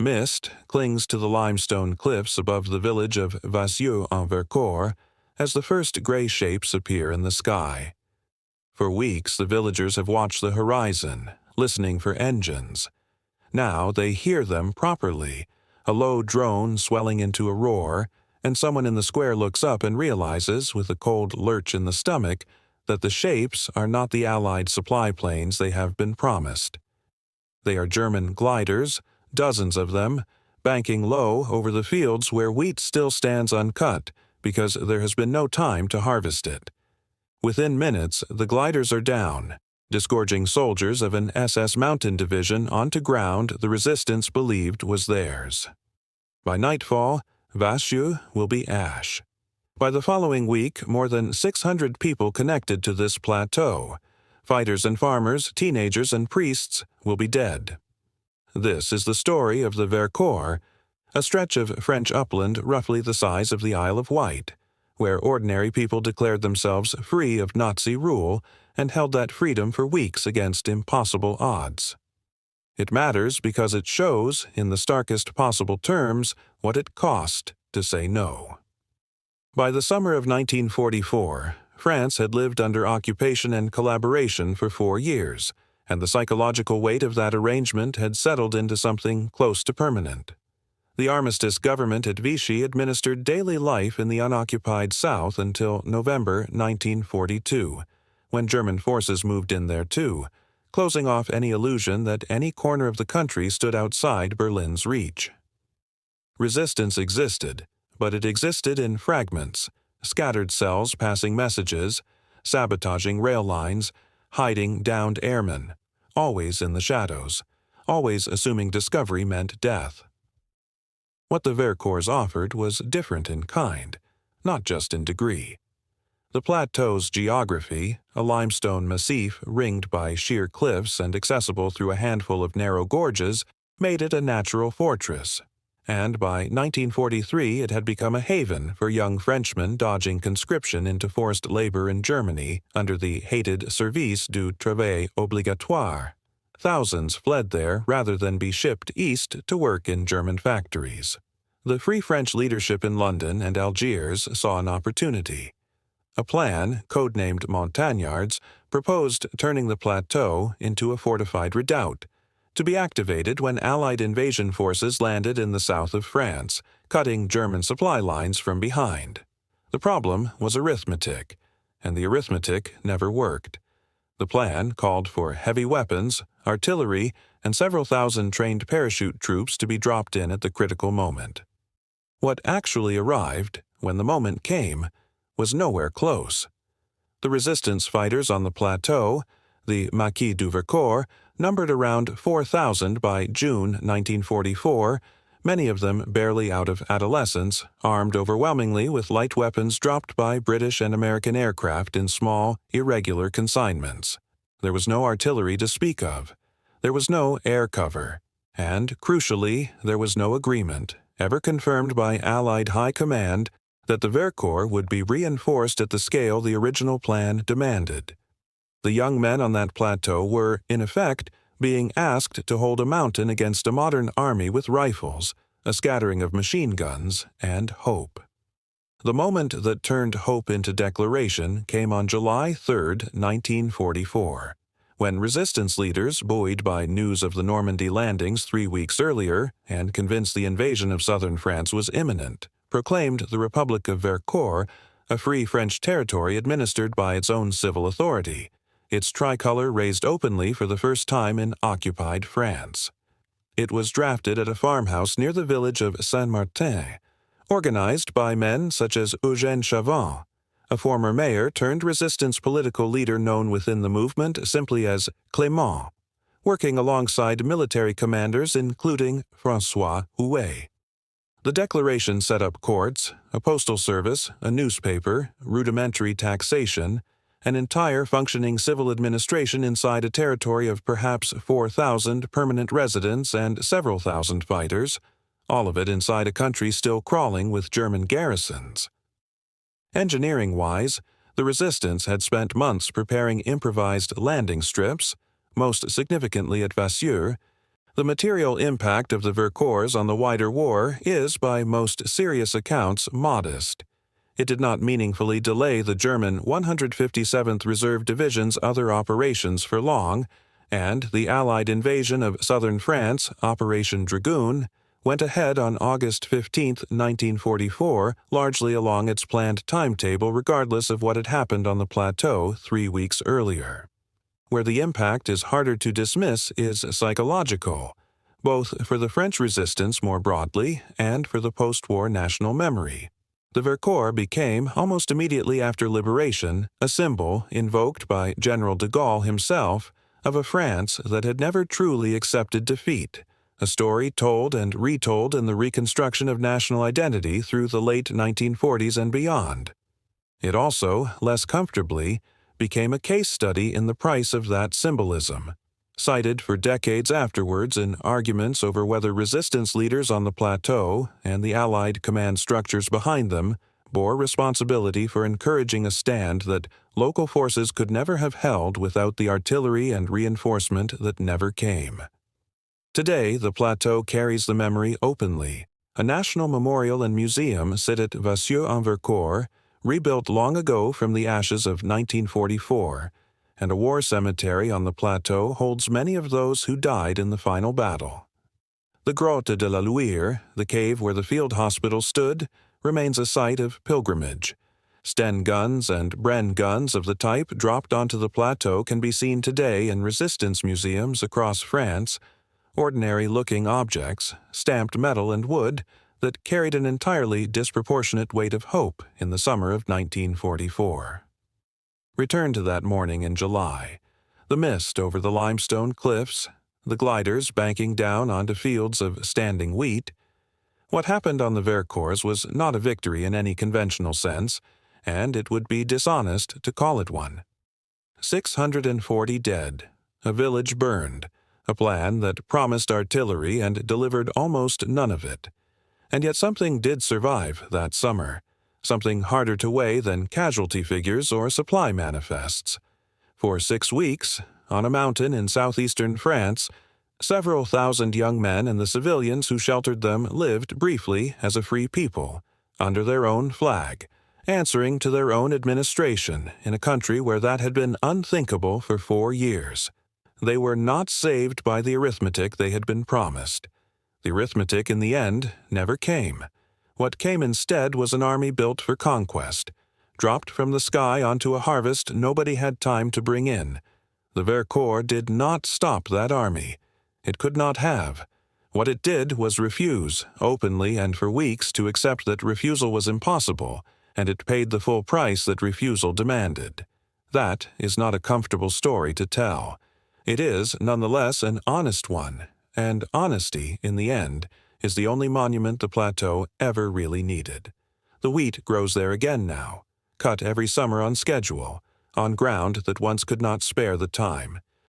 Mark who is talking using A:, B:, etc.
A: Mist clings to the limestone cliffs above the village of Vassieux-en-Vercors as the first gray shapes appear in the sky. For weeks, the villagers have watched the horizon, listening for engines. Now they hear them properly, a low drone swelling into a roar, and someone in the square looks up and realizes, with a cold lurch in the stomach, that the shapes are not the Allied supply planes they have been promised. They are German gliders, dozens of them, banking low over the fields where wheat still stands uncut because there has been no time to harvest it. Within minutes, the gliders are down, disgorging soldiers of an SS Mountain Division onto ground the resistance believed was theirs. By nightfall, Vassieux will be ash. By the following week, more than 600 people connected to this plateau, fighters and farmers, teenagers and priests, will be dead. This is the story of the Vercors, a stretch of French upland roughly the size of the Isle of Wight, where ordinary people declared themselves free of Nazi rule and held that freedom for weeks against impossible odds. It matters because it shows, in the starkest possible terms, what it cost to say no. By the summer of 1944, France had lived under occupation and collaboration for 4 years, and the psychological weight of that arrangement had settled into something close to permanent. The armistice government at Vichy administered daily life in the unoccupied South until November 1942, when German forces moved in there too, closing off any illusion that any corner of the country stood outside Berlin's reach. Resistance existed, but it existed in fragments, scattered cells passing messages, sabotaging rail lines, hiding downed airmen, always in the shadows, always assuming discovery meant death. What the Vercors offered was different in kind, not just in degree. The plateau's geography, a limestone massif ringed by sheer cliffs and accessible through a handful of narrow gorges, made it a natural fortress, and by 1943 it had become a haven for young Frenchmen dodging conscription into forced labor in Germany under the hated Service du Travail Obligatoire. Thousands fled there rather than be shipped east to work in German factories. The Free French leadership in London and Algiers saw an opportunity. A plan, codenamed Montagnards, proposed turning the plateau into a fortified redoubt, to be activated when Allied invasion forces landed in the south of France, cutting German supply lines from behind. The problem was arithmetic, and the arithmetic never worked. The plan called for heavy weapons, artillery, and several thousand trained parachute troops to be dropped in at the critical moment. What actually arrived, when the moment came, was nowhere close. The resistance fighters on the plateau, the Maquis du Vercors, numbered around 4,000 by June 1944, many of them barely out of adolescence, armed overwhelmingly with light weapons dropped by British and American aircraft in small, irregular consignments. There was no artillery to speak of. There was no air cover. And, crucially, there was no agreement, ever confirmed by Allied High Command, that the Vercors would be reinforced at the scale the original plan demanded. The young men on that plateau were, in effect, being asked to hold a mountain against a modern army with rifles, a scattering of machine guns, and hope. The moment that turned hope into declaration came on July 3, 1944, when resistance leaders, buoyed by news of the Normandy landings 3 weeks earlier and convinced the invasion of southern France was imminent, proclaimed the Republic of Vercors a free French territory administered by its own civil authority, its tricolor raised openly for the first time in occupied France. It was drafted at a farmhouse near the village of Saint-Martin, organized by men such as Eugène Chavant, a former mayor turned resistance political leader known within the movement simply as Clément, working alongside military commanders including François Houet. The declaration set up courts, a postal service, a newspaper, rudimentary taxation, an entire functioning civil administration inside a territory of perhaps 4,000 permanent residents and several thousand fighters, all of it inside a country still crawling with German garrisons. Engineering-wise, the resistance had spent months preparing improvised landing strips, most significantly at Vassieux, The material impact of the Vercors on the wider war is, by most serious accounts, modest. It did not meaningfully delay the German 157th Reserve Division's other operations for long, and the Allied invasion of southern France, Operation Dragoon, went ahead on August 15, 1944, largely along its planned timetable regardless of what had happened on the Plateau 3 weeks earlier. Where the impact is harder to dismiss is psychological, both for the French resistance more broadly and for the post-war national memory. The Vercors became, almost immediately after liberation, a symbol, invoked by General de Gaulle himself, of a France that had never truly accepted defeat, a story told and retold in the reconstruction of national identity through the late 1940s and beyond. It also, less comfortably, became a case study in the price of that symbolism, cited for decades afterwards in arguments over whether resistance leaders on the Plateau and the Allied command structures behind them bore responsibility for encouraging a stand that local forces could never have held without the artillery and reinforcement that never came. Today, the Plateau carries the memory openly. A national memorial and museum sit at Vassieux-en-Vercors, rebuilt long ago from the ashes of 1944, and a war cemetery on the Plateau holds many of those who died in the final battle. The Grotte de la Luire, the cave where the field hospital stood, remains a site of pilgrimage. Sten guns and Bren guns of the type dropped onto the Plateau can be seen today in resistance museums across France, ordinary-looking objects, stamped metal and wood, that carried an entirely disproportionate weight of hope in the summer of 1944. Return to that morning in July. The mist over the limestone cliffs, the gliders banking down onto fields of standing wheat. What happened on the Vercors was not a victory in any conventional sense, and it would be dishonest to call it one. 640 dead, a village burned, a plan that promised artillery and delivered almost none of it. And yet something did survive that summer, something harder to weigh than casualty figures or supply manifests. For 6 weeks, on a mountain in southeastern France, several thousand young men and the civilians who sheltered them lived briefly as a free people, under their own flag, answering to their own administration in a country where that had been unthinkable for 4 years. They were not saved by the arithmetic they had been promised. The arithmetic, in the end, never came. What came instead was an army built for conquest, dropped from the sky onto a harvest nobody had time to bring in. The Vercors did not stop that army. It could not have. What it did was refuse, openly and for weeks, to accept that refusal was impossible, and it paid the full price that refusal demanded. That is not a comfortable story to tell. It is, nonetheless, an honest one, and honesty, in the end, is the only monument the Plateau ever really needed. The wheat grows there again now, cut every summer on schedule, on ground that once could not spare the time.